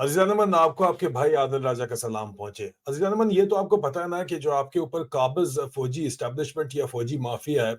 अज़ीज़ान अमन, आपको आपके भाई आदिल राजा का सलाम पहुंचे। अज़ीज़ान अमन, ये तो आपको पता है ना कि जो आपके ऊपर काबिज फौजी इस्टेब्लिशमेंट या फौजी माफिया है,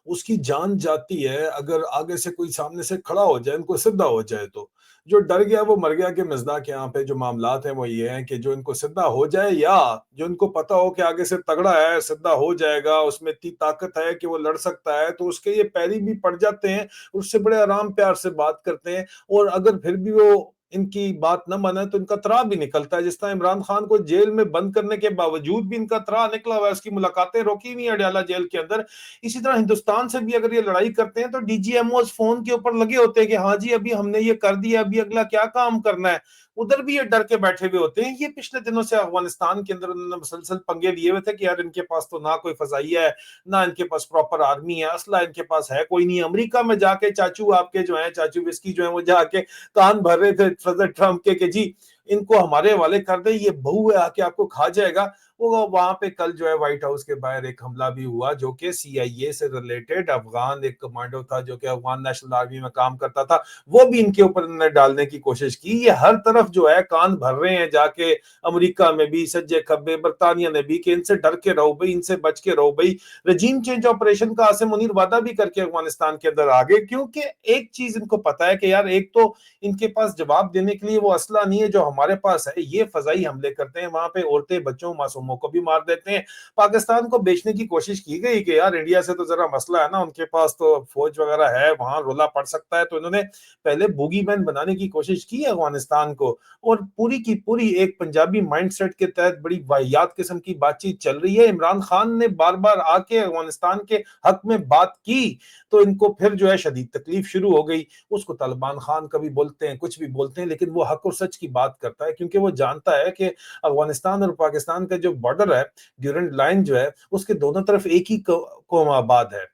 उसकी जान जाती है अगर आगे से कोई सामने से खड़ा हो जाए, इनको सिद्धा हो जाए तो। जो डर गया वो मर गया के मज़दाक यहाँ पे जो मामलात हैं वो ये हैं कि जो इनको सिद्धा हो जाए, या जो इनको पता हो कि आगे से तगड़ा है, सिद्धा हो जाएगा, उसमें इतनी ताकत है कि वो लड़ सकता है, तो उसके ये पैरी भी पड़ जाते हैं, उससे बड़े आराम प्यार से बात करते हैं। और अगर फिर भी वो इनकी बात न माने तो इनका त्राह भी निकलता है। जिस तरह इमरान खान को जेल में बंद करने के बावजूद भी इनका त्राह निकला हुआ है, उसकी मुलाकातें रोकी नहीं अडयाला जेल के अंदर। इसी तरह हिंदुस्तान से भी अगर ये लड़ाई करते हैं तो डीजीएमओ फोन के ऊपर लगे होते हैं कि हाँ जी अभी हमने ये कर दिया, अभी अगला क्या काम करना है। उधर भी ये डर के बैठे हुए होते हैं। ये पिछले दिनों से अफगानिस्तान के अंदर उन्होंने मुसलसल पंगे लिए हुए थे कि यार इनके पास तो ना कोई फजाइया है, ना इनके पास प्रॉपर आर्मी है, असला इनके पास है कोई नहीं। अमेरिका में जाके चाचू आपके जो है, चाचू विस्की जो है, वो जाके कान भर रहे थे सदर ट्रंप के कि जी इनको हमारे हवाले कर दे, ये बहू है आके आपको खा जाएगा। वो वहां पे कल जो है व्हाइट हाउस के बाहर एक हमला भी हुआ जो कि सीआईए से रिलेटेड अफगान एक कमांडो था जो कि अफगान नेशनल आर्मी में काम करता था, वो भी इनके ऊपर इन्होंने डालने की कोशिश की। ये हर तरफ जो है कान भर रहे हैं जाके, अमेरिका में भी सज्जे खब्बे, बरतानिया ने भी, कि इनसे डर के रहो भाई, इनसे बच के रहो भाई। रजीम चेंज ऑपरेशन का आसिम मुनीर वादा भी करके अफगानिस्तान के अंदर आ गए, क्योंकि एक चीज इनको पता है कि यार एक तो इनके पास जवाब देने के लिए वो असला नहीं है जो हमारे पास है। ये फजाई हमले करते हैं, वहां पे औरतें बच्चों मासूमों को भी मार देते हैं। पाकिस्तान को बेचने की कोशिश की गई कि यार इंडिया से तो जरा मसला है ना, उनके पास तो फौज वगैरह है, वहां रोला पड़ सकता है, तो इन्होंने पहले बूगी मैन बनाने की कोशिश की है अफगानिस्तान को। और पूरी की पूरी एक पंजाबी माइंडसेट के तहत बड़ी वाहियात किस्म की बातचीत चल रही है। इमरान खान ने बार बार आके अफगानिस्तान के हक में बात की तो इनको फिर जो है शदीद तकलीफ शुरू हो गई। उसको तालिबान खान कभी बोलते हैं, कुछ भी बोलते हैं, लेकिन वो हक और सच की बात करता है, क्योंकि वो जानता है कि अफगानिस्तान और पाकिस्तान का जो बॉर्डर है, ड्यूरेंट लाइन जो है, उसके दोनों तरफ एक ही कौम आबाद है।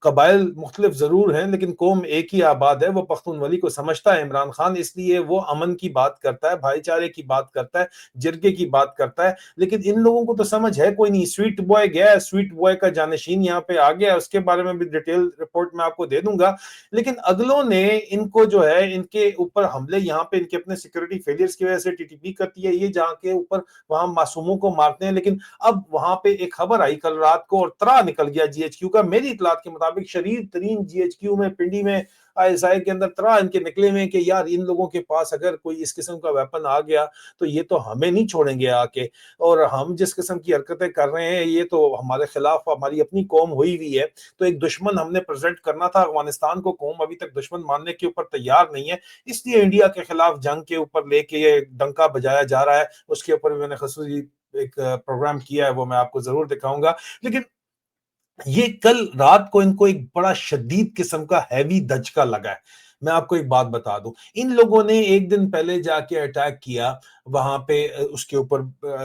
कबाइल मुख्तलिफ जरूर हैं लेकिन कौम एक ही आबाद है। वो पख्तूनवली को समझता है इमरान खान, इसलिए वो अमन की बात करता है, भाईचारे की बात करता है, जिरगे की बात करता है। लेकिन इन लोगों को तो समझ है कोई नहीं। स्वीट बॉय गया, स्वीट बॉय का जानशीन यहाँ पे आ गया, उसके बारे में भी डिटेल रिपोर्ट मैं आपको दे दूंगा। लेकिन अगलों ने इनको जो है, इनके ऊपर हमले यहाँ पे इनके अपने सिक्योरिटी फेलियर्स की वजह से टीटीपी करती है, ये जहाँ के ऊपर वहां मासूमों को मारते हैं। लेकिन अब वहां पे एक खबर आई कल रात को और तरा निकल गया जीएचक्यू का। मेरी इतलात के मुताबिक शरीर तरीन जीएचक्यू में, पिंडी में, आईएसआई के अंदर तरा इनके निकले हुए कि यार इन लोगों के पास अगर कोई इस किस्म का वेपन आ गया तो ये तो हमें नहीं छोड़ेंगे आके, और हम जिस किस्म की हरकतें कर रहे हैं ये तो हमारे खिलाफ हमारी अपनी कौम हुई हुई है। तो एक दुश्मन हमने प्रेजेंट करना था अफगानिस्तान को, कौम अभी तक दुश्मन मानने के ऊपर तैयार नहीं है, इसलिए इंडिया के खिलाफ जंग के ऊपर लेके ये डंका बजाया जा रहा है। उसके ऊपर मैंने खसूसी एक प्रोग्राम किया है, वो मैं आपको जरूर दिखाऊंगा। लेकिन ये कल रात को इनको एक बड़ा शदीद किस्म का हैवी दचका लगा है। मैं आपको एक बात बता दूं, इन लोगों ने एक दिन पहले जाके अटैक किया वहां पे, उसके ऊपर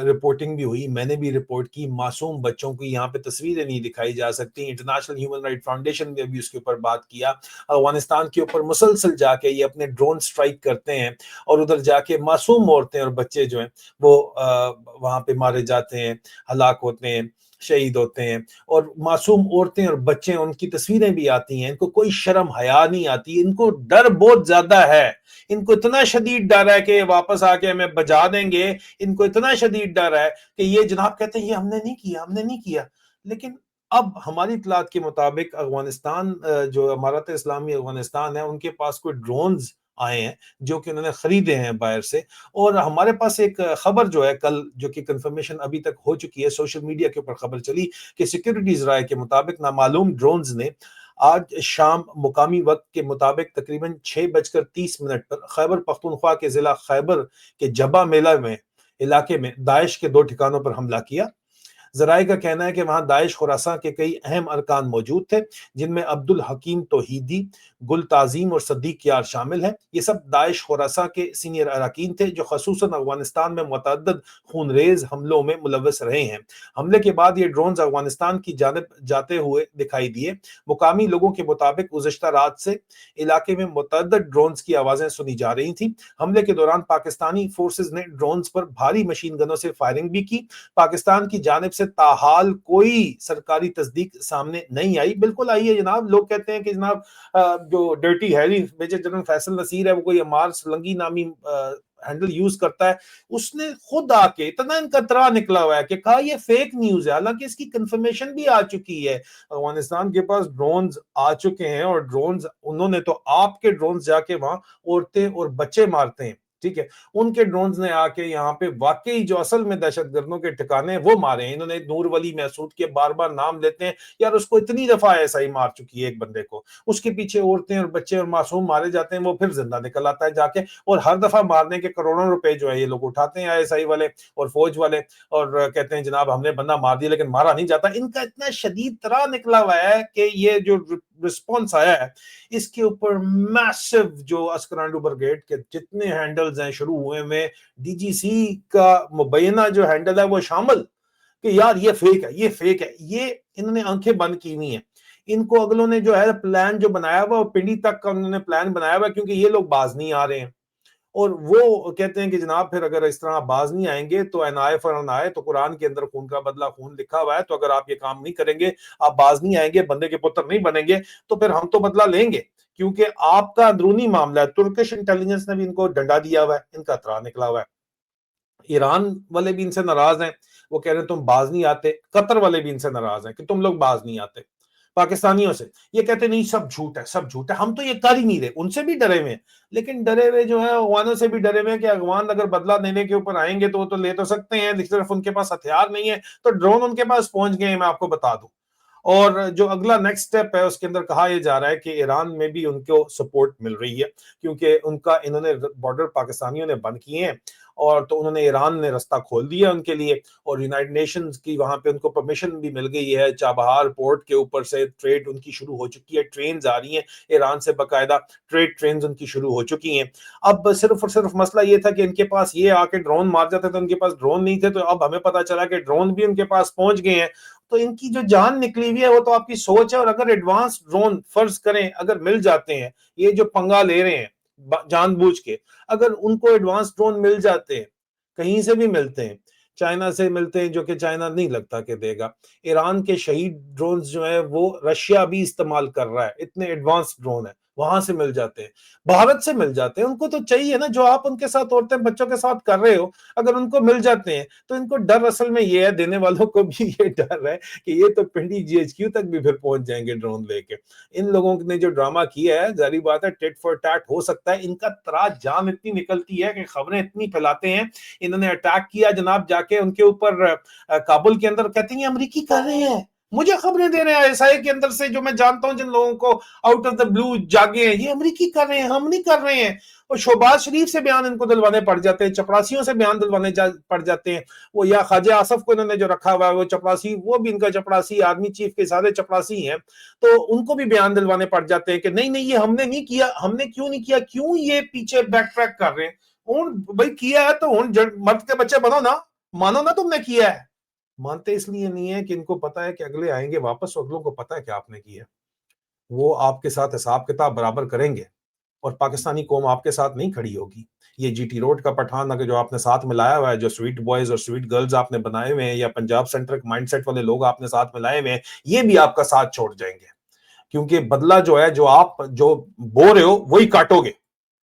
रिपोर्टिंग भी हुई, मैंने भी रिपोर्ट की। मासूम बच्चों की यहाँ पे तस्वीरें नहीं दिखाई जा सकती। इंटरनेशनल ह्यूमन राइट फाउंडेशन ने भी उसके ऊपर बात किया। अफगानिस्तान के ऊपर मुसलसल जाके ये अपने ड्रोन स्ट्राइक करते हैं और उधर जाके मासूम औरतें और बच्चे जो हैं वो वहां पे मारे जाते हैं, हलाक होते हैं, शहीद होते हैं। और मासूम औरतें और बच्चे, उनकी तस्वीरें भी आती हैं। इनको कोई शर्म हया नहीं आती, इनको डर बहुत ज्यादा है। इनको इतना शदीद डर है कि वापस आके हमें बजा देंगे। इनको इतना शदीद डर है कि ये जनाब कहते हैं ये हमने नहीं किया, हमने नहीं किया। लेकिन अब हमारी इतलात के मुताबिक अफगानिस्तान, जो अमारत इस्लामी अफगानिस्तान है, उनके पास कोई ड्रोन्स आए हैं जो कि उन्होंने खरीदे हैं बाहर से। और हमारे पास एक खबर जो है कल, जो कि कंफर्मेशन अभी तक हो चुकी है, सोशल मीडिया के ऊपर खबर चली कि सिक्योरिटीज राय के मुताबिक नामालूम ड्रोन्स ने आज शाम मुकामी वक्त के मुताबिक तकरीबन 6:30 पर खैबर पख्तूनख्वा के जिला खैबर के जबा मेला में इलाके में दाइश के 2 ठिकानों पर हमला किया। जराये का कहना है कि वहां दाइश खुरासा के कई अहम अरकान मौजूद थे, जिनमें अब्दुल हकीम तौहीदी, गुल ताजीम और सदीक यार शामिल हैं। ये सब दाइश खुरासा के सीनियर अरकान थे जो खसूसन अफगानिस्तान में मुतअद्दिद खूनरेज हमलों में मुलव्वस रहे हैं। हमले के बाद ये ड्रोन अफगानिस्तान की जानिब जाते हुए दिखाई दिए। मुकामी लोगों के मुताबिक गुज़िश्ता रात से इलाके में मुतअद्दिद ड्रोन की आवाजें सुनी जा रही थी। हमले के दौरान पाकिस्तानी फोर्सेज ने ड्रोन पर भारी मशीन गनों से फायरिंग भी की। पाकिस्तान की जानिब से ताहाल कोई सरकारी तस्दीक सामने नहीं आई। बिल्कुल आई है जनाब, लोग कहते हैं कि जनाब जो dirty Harry major general Faisal Naseer है वो कोई अमार सलंगी नामी हैंडल यूज करता है, उसने खुद आके इतना इनका तरा निकला हुआ है कि कहा ये फेक न्यूज है, हालांकि इसकी कंफर्मेशन भी आ चुकी है। अफगानिस्तान के पास ड्रोन्स आ चुके हैं और ड्रोन्स उन्होंने तो आपके ड्रोन्स जाके वहां औरतें और बच्चे मारते हैं, ठीक है, उनके ड्रोन्स ने आके यहाँ पे वाकई जो असल में दहशतगर्दों के ठिकाने वो मारे हैं। इन्होंने नूर वली महसूद के बार बार नाम लेते हैं, यार उसको इतनी दफा ऐसा ही मार चुकी है एक बंदे को, उसके पीछे औरतें और बच्चे और मासूम मारे जाते हैं, वो फिर जिंदा निकल आता है जाके, और हर दफा मारने के करोड़ों रुपए जो है ये लोग उठाते हैं ISI वाले और फौज वाले, और कहते हैं जनाब हमने बंदा मार दिया, लेकिन मारा नहीं जाता। इनका इतना शदीद तरह निकला हुआ है कि ये जो रिस्पॉन्स आया है इसके ऊपर मैसिव जो अस्करांडू ब्रिगेड के जितने हैंडल्स हैं शुरू हुए में, DGC का मुबैना जो हैंडल है वो शामिल, कि यार ये फेक है, ये फेक है, ये इन्होंने आंखें बंद की हुई हैं। इनको अगलों ने जो है प्लान जो बनाया हुआ पिंडी तक का उन्होंने प्लान बनाया हुआ, क्योंकि ये लोग बाज नहीं आ रहे हैं, और वो कहते हैं कि जनाब फिर अगर इस तरह बाज नहीं आएंगे तो एन आए फरन आए, तो कुरान के अंदर खून का बदला खून लिखा हुआ है, तो अगर आप ये काम नहीं करेंगे, आप बाज नहीं आएंगे, बंदे के पुत्र नहीं बनेंगे, तो फिर हम तो बदला लेंगे, क्योंकि आपका अंदरूनी मामला है। तुर्किश इंटेलिजेंस ने भी इनको डंडा दिया हुआ है, इनका तरा निकला हुआ है। ईरान वाले भी इनसे नाराज हैं, वो कह रहे हैं तुम बाज नहीं आते। कतर वाले भी इनसे नाराज हैं कि तुम लोग बाज नहीं आते पाकिस्तानियों से। ये कहते नहीं सब झूठ है, सब झूठ है, हम तो ये कर ही नहीं रहे। उनसे भी डरे हुए हैं, लेकिन डरे हुए जो है अफगानों से भी डरे हुए हैं कि अफगान अगर बदला लेने के ऊपर आएंगे तो वो तो ले तो सकते हैं, लेकिन सिर्फ उनके पास हथियार नहीं है, तो ड्रोन उनके पास पहुंच गए हैं, मैं आपको बता दूं। और जो अगला नेक्स्ट स्टेप है उसके अंदर कहा यह जा रहा है कि ईरान में भी उनको सपोर्ट मिल रही है, क्योंकि उनका इन्होंने बॉर्डर पाकिस्तानियों ने बंद किए हैं, और तो उन्होंने ईरान ने रास्ता खोल दिया उनके लिए, और यूनाइटेड नेशंस की वहां पे उनको परमिशन भी मिल गई है। चाबहार पोर्ट के ऊपर से ट्रेड उनकी शुरू हो चुकी है, ट्रेन आ रही हैं ईरान से, बाकायदा ट्रेड ट्रेन उनकी शुरू हो चुकी हैं। अब सिर्फ और सिर्फ मसला ये था कि इनके पास ये आके ड्रोन मार जाते थे, उनके पास ड्रोन नहीं थे, तो अब हमें पता चला कि ड्रोन भी उनके पास पहुंच गए हैं। तो इनकी जो जान निकली हुई है वो तो आपकी सोच है। और अगर एडवांस ड्रोन फर्ज करें अगर मिल जाते हैं, ये जो पंगा ले रहे हैं जानबूझ के, अगर उनको एडवांस ड्रोन मिल जाते हैं, कहीं से भी मिलते हैं, चाइना से मिलते हैं, जो कि चाइना नहीं लगता कि देगा। ईरान के शहीद ड्रोन जो है वो रशिया भी इस्तेमाल कर रहा है, इतने एडवांस ड्रोन है, वहां से मिल जाते हैं, भारत से मिल जाते हैं। उनको तो चाहिए ना, जो आप उनके साथ औरतें बच्चों के साथ कर रहे हो, अगर उनको मिल जाते हैं तो इनको डर असल में ये है, देने वालों को भी ये डर है कि ये तो पिंडी GHQ तक भी फिर पहुंच जाएंगे ड्रोन लेके। इन लोगों ने जो ड्रामा किया है, जारी बात है टिट फॉर टैट हो सकता है। इनका तरा जान इतनी निकलती है कि खबरें इतनी फैलाते हैं। इन्होंने अटैक किया जनाब जाके उनके ऊपर काबुल के अंदर, कहते हैं अमरीकी कर रहे हैं, मुझे खबरें दे रहे हैं ISI के अंदर से, जो मैं जानता हूं जिन लोगों को आउट ऑफ द ब्लू जागे हैं, ये अमरीकी कर रहे हैं, हम नहीं कर रहे हैं। और शहबाज शरीफ से बयान इनको दिलवाने पड़ जाते हैं, चपरासियों से बयान दिलवाने पड़ जाते हैं। वो या ख्वाजा आसफ को इन्होंने जो रखा हुआ है वो चपरासी, वो भी इनका चपरासी, आर्मी चीफ के सारे चपरासी हैं, तो उनको भी बयान दिलवाने पड़ जाते हैं कि नहीं नहीं ये हमने नहीं किया। हमने क्यों नहीं किया, क्यों ये पीछे बैक ट्रैक कर रहे हैं? और भाई किया है तो मर्द के बच्चे बनो ना, मानो ना तुमने किया है। मानते इसलिए नहीं है कि इनको पता है कि अगले आएंगे वापस, और अगलों को पता है कि आपने किया, वो आपके साथ हिसाब किताब बराबर करेंगे, और पाकिस्तानी कौम आपके साथ नहीं खड़ी होगी। ये GT रोड का पठान अगर जो आपने साथ मिलाया हुआ है, जो स्वीट बॉयज और स्वीट गर्ल्स आपने बनाए हुए हैं, या पंजाब सेंट्रिक माइंडसेट वाले लोग आपने साथ मिलाए हुए हैं, ये भी आपका साथ छोड़ जाएंगे, क्योंकि बदला जो है, जो आप जो बो रहे हो वही काटोगे।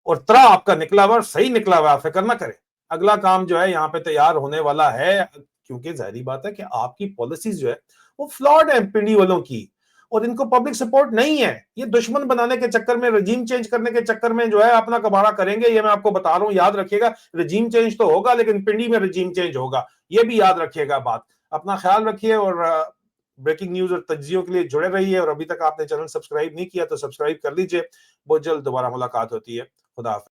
और तरा आपका निकला हुआ, सही निकला हुआ, फिक्र ना करें। अगला काम जो है यहाँ पे तैयार होने वाला है, क्योंकि जाहिर बात है कि आपकी पॉलिसीज जो है वो फ्लॉड है पिंडी वालों की, और इनको पब्लिक सपोर्ट नहीं है। ये दुश्मन बनाने के चक्कर में, रजीम चेंज करने के चक्कर में जो है अपना कबाड़ा करेंगे, ये मैं आपको बता रहा हूं, याद रखिएगा। रजीम चेंज तो होगा, लेकिन पिंडी में रजीम चेंज होगा, ये भी याद रखिएगा बात। अपना ख्याल रखिए, और ब्रेकिंग न्यूज और तज्जियों के लिए जुड़े रहिए। और अभी तक आपने चैनल सब्सक्राइब नहीं किया तो सब्सक्राइब कर लीजिए। बहुत जल्द दोबारा मुलाकात होती है। खुदा हाफिज़।